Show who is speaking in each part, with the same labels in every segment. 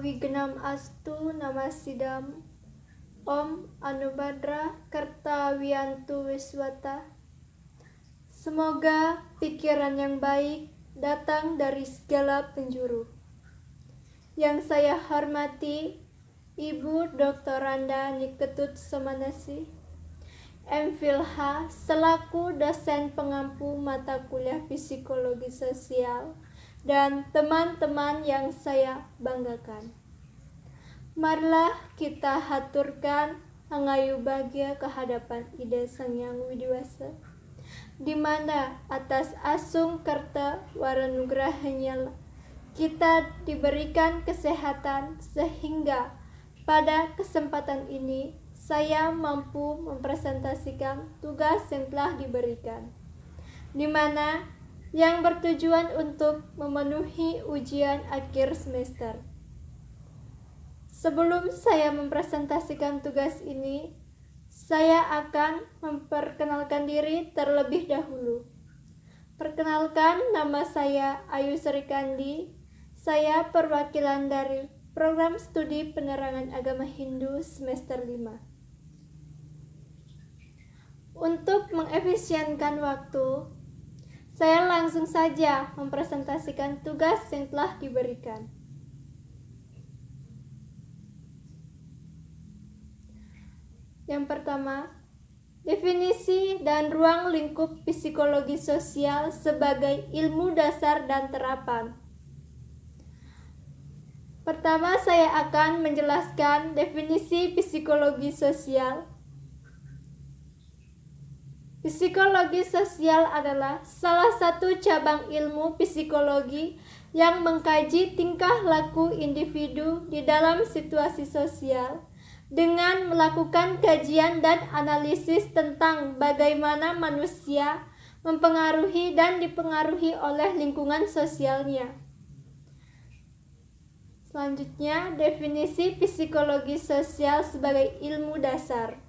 Speaker 1: Awigenam Astu Namasidam Om Anubhadra Kartawiyantu Wiswata. Semoga pikiran yang baik datang dari segala penjuru. Yang saya hormati Ibu Dr. Randa Niketut Somanasi, MPhilH selaku dosen pengampu mata kuliah psikologi sosial, dan teman-teman yang saya banggakan. Marilah kita haturkan hangayu bahagia kehadapan Ida Sang Hyang Widiwasa, di mana atas asung kerta waranugrahanya kita diberikan kesehatan sehingga pada kesempatan ini saya mampu mempresentasikan tugas yang telah diberikan, di mana yang bertujuan untuk memenuhi ujian akhir semester. Sebelum saya mempresentasikan tugas ini, saya akan memperkenalkan diri terlebih dahulu. Perkenalkan, nama saya Ayu Sri Kandi. Saya perwakilan dari Program Studi Penerangan Agama Hindu semester 5. Untuk mengefisienkan waktu, saya langsung saja mempresentasikan tugas yang telah diberikan. Yang pertama, definisi dan ruang lingkup psikologi sosial sebagai ilmu dasar dan terapan. Pertama, saya akan menjelaskan definisi psikologi sosial. Psikologi sosial adalah salah satu cabang ilmu psikologi yang mengkaji tingkah laku individu di dalam situasi sosial dengan melakukan kajian dan analisis tentang bagaimana manusia mempengaruhi dan dipengaruhi oleh lingkungan sosialnya. Selanjutnya, definisi psikologi sosial sebagai ilmu dasar.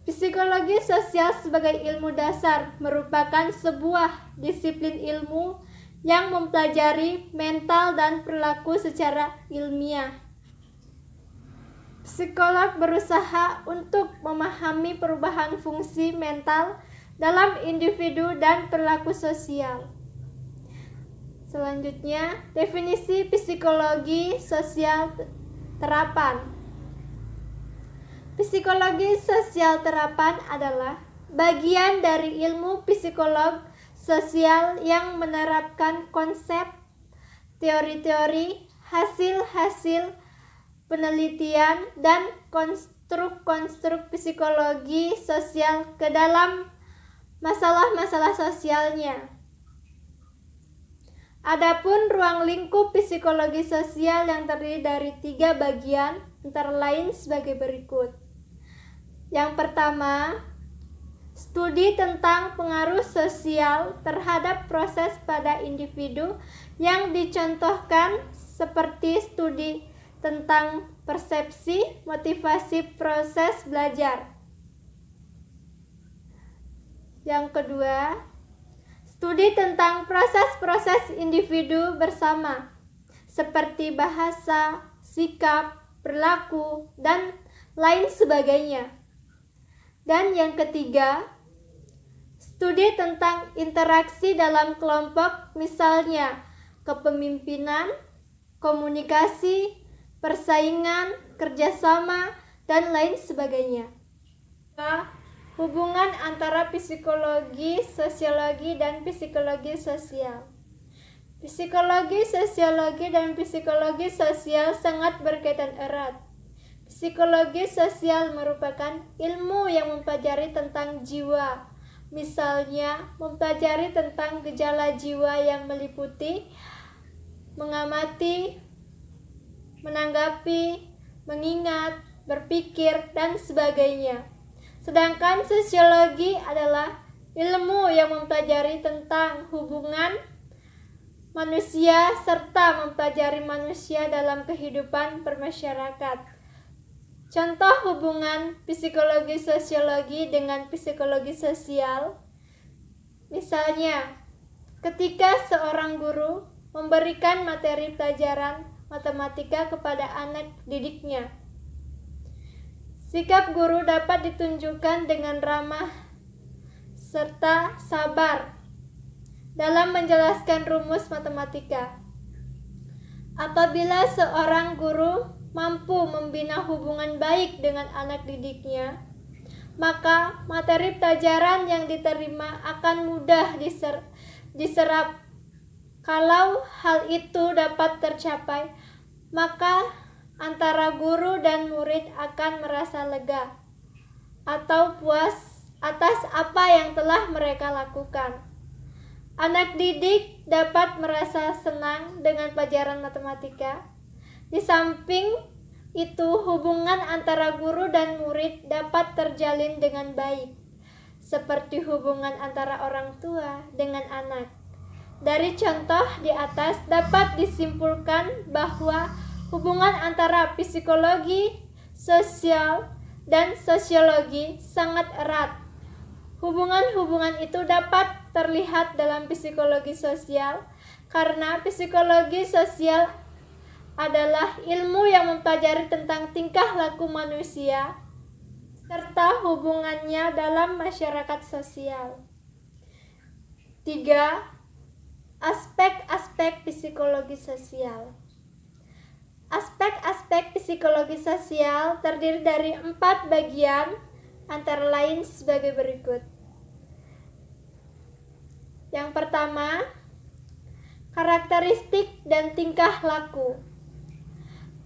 Speaker 1: Psikologi sosial sebagai ilmu dasar merupakan sebuah disiplin ilmu yang mempelajari mental dan perilaku secara ilmiah. Psikolog berusaha untuk memahami perubahan fungsi mental dalam individu dan perilaku sosial. Selanjutnya, definisi psikologi sosial terapan. Psikologi sosial terapan adalah bagian dari ilmu psikolog sosial yang menerapkan konsep, teori-teori, hasil-hasil penelitian, dan konstruk-konstruk psikologi sosial ke dalam masalah-masalah sosialnya. Adapun ruang lingkup psikologi sosial yang terdiri dari 3 bagian antara lain sebagai berikut. Yang pertama, studi tentang pengaruh sosial terhadap proses pada individu yang dicontohkan seperti studi tentang persepsi, motivasi proses belajar. Yang kedua, studi tentang proses-proses individu bersama, seperti bahasa, sikap, perilaku, dan lain sebagainya. Dan yang ketiga, studi tentang interaksi dalam kelompok, misalnya kepemimpinan, komunikasi, persaingan, kerjasama, dan lain sebagainya. Hubungan antara psikologi, sosiologi, dan psikologi sosial. Psikologi, sosiologi, dan psikologi sosial sangat berkaitan erat. Psikologi sosial merupakan ilmu yang mempelajari tentang jiwa, misalnya mempelajari tentang gejala jiwa yang meliputi mengamati, menanggapi, mengingat, berpikir, dan sebagainya. Sedangkan sosiologi adalah ilmu yang mempelajari tentang hubungan manusia serta mempelajari manusia dalam kehidupan bermasyarakat. Contoh hubungan psikologi sosiologi dengan psikologi sosial, misalnya ketika seorang guru memberikan materi pelajaran matematika kepada anak didiknya. Sikap guru dapat ditunjukkan dengan ramah serta sabar dalam menjelaskan rumus matematika. Apabila seorang guru mampu membina hubungan baik dengan anak didiknya, maka materi pelajaran yang diterima akan mudah diserap. Kalau hal itu dapat tercapai, maka antara guru dan murid akan merasa lega atau puas atas apa yang telah mereka lakukan. Anak didik dapat merasa senang dengan pelajaran matematika. Di samping itu, hubungan antara guru dan murid dapat terjalin dengan baik, seperti hubungan antara orang tua dengan anak. Dari contoh di atas dapat disimpulkan bahwa hubungan antara psikologi, sosial, dan sosiologi sangat erat. Hubungan-hubungan itu dapat terlihat dalam psikologi sosial, karena psikologi sosial adalah ilmu yang mempelajari tentang tingkah laku manusia serta hubungannya dalam masyarakat sosial. 3. Aspek-aspek psikologi sosial. Aspek-aspek psikologi sosial terdiri dari 4 bagian, antara lain sebagai berikut. Yang pertama, karakteristik dan tingkah laku.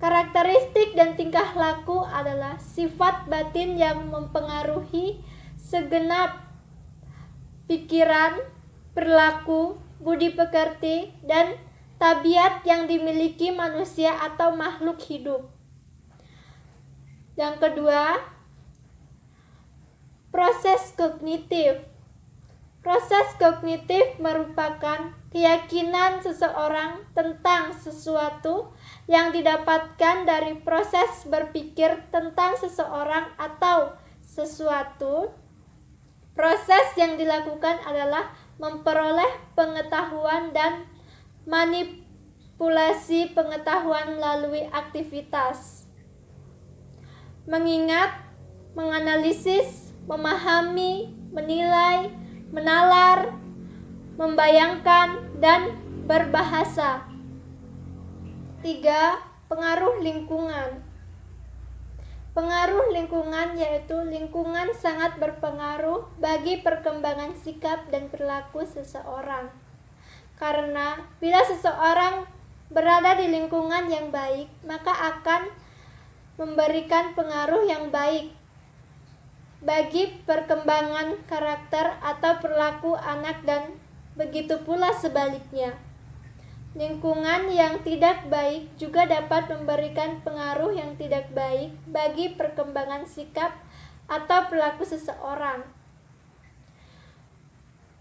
Speaker 1: Karakteristik dan tingkah laku adalah sifat batin yang mempengaruhi segenap pikiran, perilaku, budi pekerti, dan tabiat yang dimiliki manusia atau makhluk hidup. Yang kedua, proses kognitif. Proses kognitif merupakan keyakinan seseorang tentang sesuatu yang didapatkan dari proses berpikir tentang seseorang atau sesuatu. Proses yang dilakukan adalah memperoleh pengetahuan dan manipulasi pengetahuan melalui aktivitas mengingat, menganalisis, memahami, menilai, menalar, membayangkan, dan berbahasa. 3. Pengaruh lingkungan. Pengaruh lingkungan yaitu lingkungan sangat berpengaruh bagi perkembangan sikap dan perilaku seseorang. Karena bila seseorang berada di lingkungan yang baik, maka akan memberikan pengaruh yang baik bagi perkembangan karakter atau perilaku anak, dan begitu pula sebaliknya. Lingkungan yang tidak baik juga dapat memberikan pengaruh yang tidak baik bagi perkembangan sikap atau perilaku seseorang.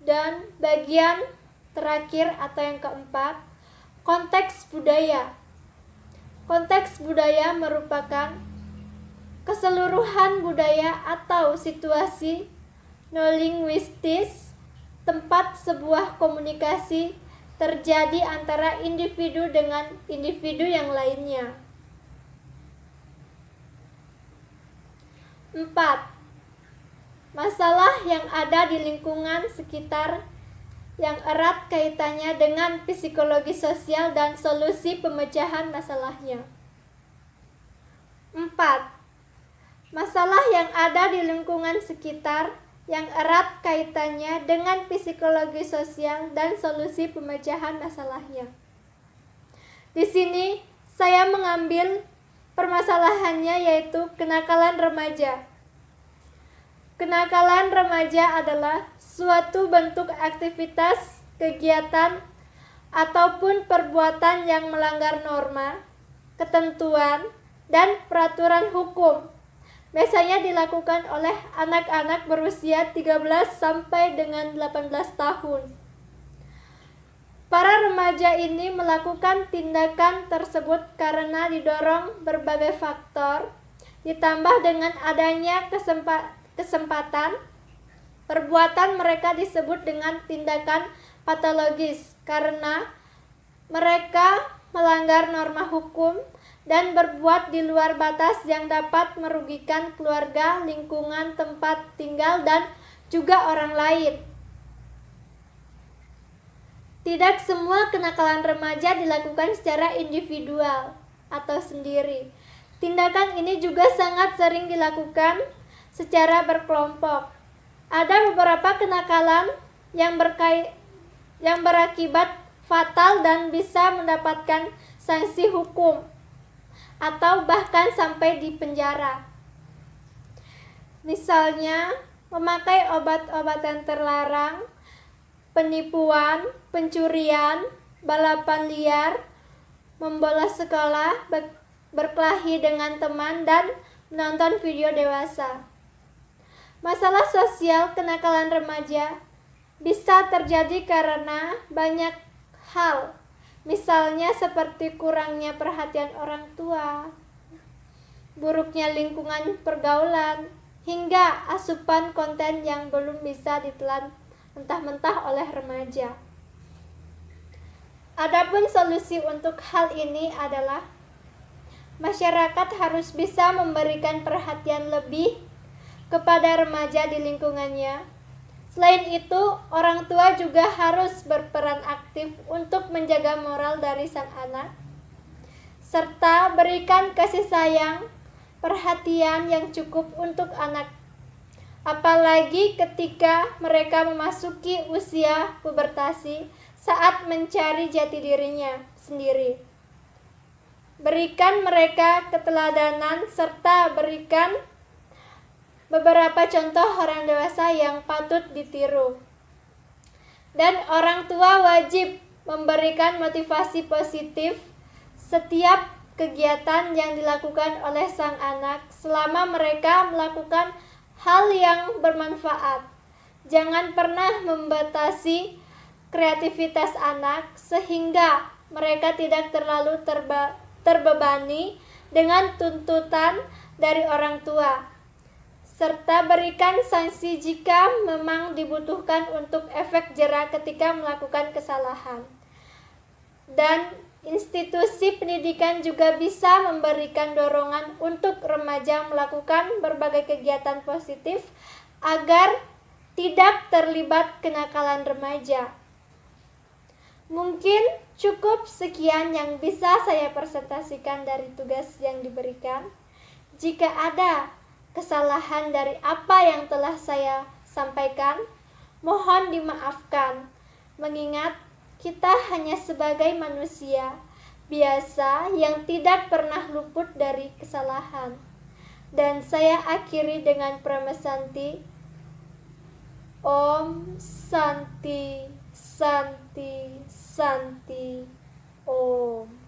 Speaker 1: Dan bagian terakhir atau yang keempat, konteks budaya. Konteks budaya merupakan keseluruhan budaya atau situasi non-linguistis tempat sebuah komunikasi terjadi antara individu dengan individu yang lainnya. 4. Masalah yang ada di lingkungan sekitar yang erat kaitannya dengan psikologi sosial dan solusi pemecahan masalahnya. 4. Masalah yang ada di lingkungan sekitar yang erat kaitannya dengan psikologi sosial dan solusi pemecahan masalahnya. Di sini saya mengambil permasalahannya, yaitu kenakalan remaja. Kenakalan remaja adalah suatu bentuk aktivitas, kegiatan, ataupun perbuatan yang melanggar norma, ketentuan, dan peraturan hukum. Biasanya dilakukan oleh anak-anak berusia 13 sampai dengan 18 tahun. Para remaja ini melakukan tindakan tersebut karena didorong berbagai faktor, ditambah dengan adanya kesempatan. Perbuatan mereka disebut dengan tindakan patologis karena mereka melanggar norma hukum dan berbuat di luar batas yang dapat merugikan keluarga, lingkungan tempat tinggal, dan juga orang lain. Tidak semua kenakalan remaja dilakukan secara individual atau sendiri. Tindakan ini juga sangat sering dilakukan secara berkelompok. Ada beberapa kenakalan yang berakibat fatal dan bisa mendapatkan sanksi hukum atau bahkan sampai di penjara. Misalnya, memakai obat-obatan terlarang, penipuan, pencurian, balapan liar, membolos sekolah, berkelahi dengan teman, dan menonton video dewasa. Masalah sosial kenakalan remaja bisa terjadi karena banyak hal, misalnya seperti kurangnya perhatian orang tua, buruknya lingkungan pergaulan, hingga asupan konten yang belum bisa ditelan mentah-mentah oleh remaja. Adapun solusi untuk hal ini adalah masyarakat harus bisa memberikan perhatian lebih kepada remaja di lingkungannya. Selain itu, orang tua juga harus berperan aktif untuk menjaga moral dari sang anak, serta berikan kasih sayang, perhatian yang cukup untuk anak, apalagi ketika mereka memasuki usia pubertasi saat mencari jati dirinya sendiri. Berikan mereka keteladanan serta berikan beberapa contoh orang dewasa yang patut ditiru. Dan orang tua wajib memberikan motivasi positif setiap kegiatan yang dilakukan oleh sang anak selama mereka melakukan hal yang bermanfaat. Jangan pernah membatasi kreativitas anak sehingga mereka tidak terlalu terbebani dengan tuntutan dari orang tua, serta berikan sanksi jika memang dibutuhkan untuk efek jera ketika melakukan kesalahan. Dan institusi pendidikan juga bisa memberikan dorongan untuk remaja melakukan berbagai kegiatan positif agar tidak terlibat kenakalan remaja. Mungkin cukup sekian yang bisa saya presentasikan dari tugas yang diberikan. Jika ada kesalahan dari apa yang telah saya sampaikan, mohon dimaafkan, mengingat kita hanya sebagai manusia biasa yang tidak pernah luput dari kesalahan. Dan saya akhiri dengan Pramasanti. Om Santi, Santi, Santi, Om.